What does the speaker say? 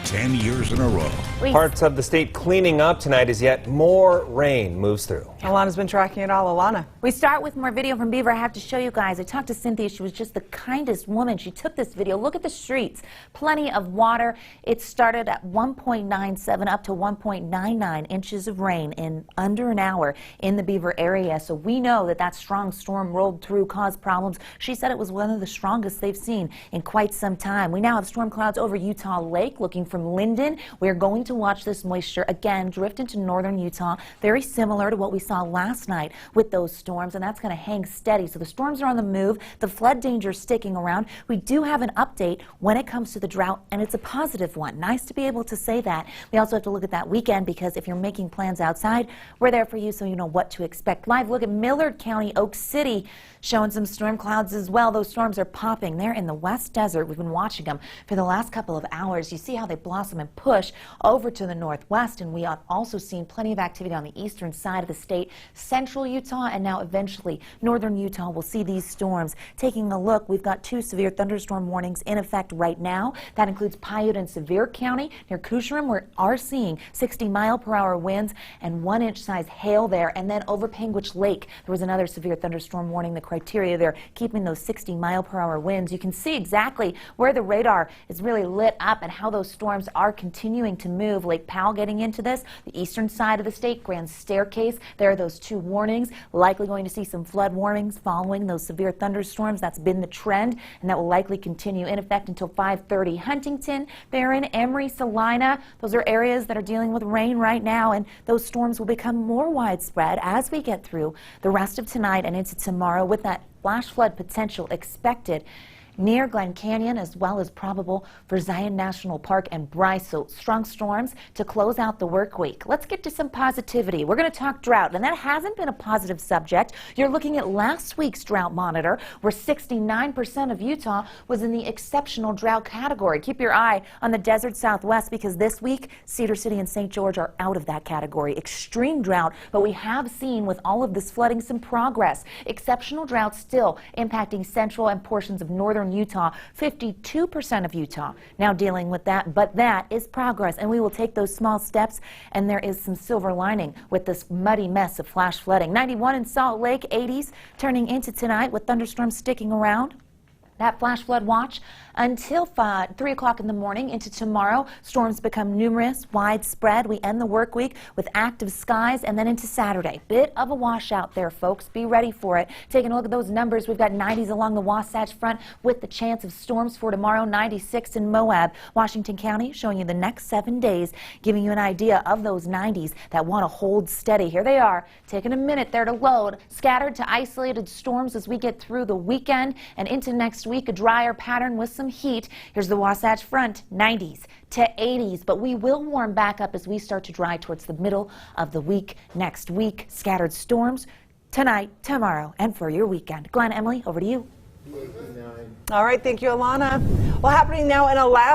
10 years in a row. Parts of the state cleaning up tonight as yet more rain moves through. Alana's been tracking it all. Alana. We start with more video from Beaver. I have to show you guys. I talked to Cynthia. She was just the kindest woman. She took this video. Look at the streets. Plenty of water. It started at 1.97 up to 1.99 inches of rain in under an hour in the Beaver area. So we know that that strong storm rolled through, caused problems. She said it was one of the strongest they've seen in quite some time. We now have storm clouds over Utah Lake looking from Linden. We're going to watch this moisture again drift into northern Utah, very similar to what we saw last night with those storms, and that's going to hang steady. So the storms are on the move. The flood danger is sticking around. We do have an update when it comes to the drought, and it's a positive one. Nice to be able to say that. We also have to look at that weekend because if you're making plans outside, we're there for you so you know what to expect. Live look at Millard County, Oak City, showing some storm clouds as well. Those storms are popping. They're in the West Desert. We've been watching them for the last couple of hours. You see how they blossom and push over to the northwest, and we have also seen plenty of activity on the eastern side of the state, central Utah, and now eventually northern Utah will see these storms. Taking a look, we've got 2 severe thunderstorm warnings in effect right now. That includes Piute and Sevier County. Near Cushram, we are seeing 60-mile-per-hour winds and 1-inch size hail there. And then over Panguitch Lake, there was another severe thunderstorm warning. The criteria there, keeping those 60-mile-per-hour winds. You can see exactly where the radar is really lit up and how those storms are continuing to move. Lake Powell getting into this, the eastern side of the state, Grand Staircase. There are those 2 warnings. Likely going to see some flood warnings following those severe thunderstorms. That's been the trend, and that will likely continue in effect until 5:30. Huntington, Barron, Emery, Salina, those are areas that are dealing with rain right now, and those storms will become more widespread as we get through the rest of tonight and into tomorrow, with that flash flood potential expected near Glen Canyon, as well as probable for Zion National Park and Bryce. So strong storms to close out the work week. Let's get to some positivity. We're going to talk drought, and that hasn't been a positive subject. You're looking at last week's drought monitor, where 69% of Utah was in the exceptional drought category. Keep your eye on the desert southwest, because this week Cedar City and St. George are out of that category. Extreme drought, but we have seen with all of this flooding some progress. Exceptional drought still impacting central and portions of northern Utah. 52% of Utah now dealing with that, but that is progress, and we will take those small steps, and there is some silver lining with this muddy mess of flash flooding. 91 in Salt Lake, 80s turning into tonight with thunderstorms sticking around. That flash flood watch until 3 o'clock in the morning into tomorrow. Storms become numerous, widespread. We end the work week with active skies, and then into Saturday. Bit of a washout there, folks. Be ready for it. Taking a look at those numbers, we've got 90s along the Wasatch Front with the chance of storms for tomorrow. 96 in Moab. Washington County showing you the next 7 days, giving you an idea of those 90s that want to hold steady. Here they are, taking a minute there to load. Scattered to isolated storms as we get through the weekend and into next week. A drier pattern with some heat. Here's the Wasatch Front, 90s to 80s, but we will warm back up as we start to dry towards the middle of the week next week. Scattered storms tonight, tomorrow, and for your weekend. Glenn, Emily, over to you. All right, thank you, Alana. Well, happening now in Alaska.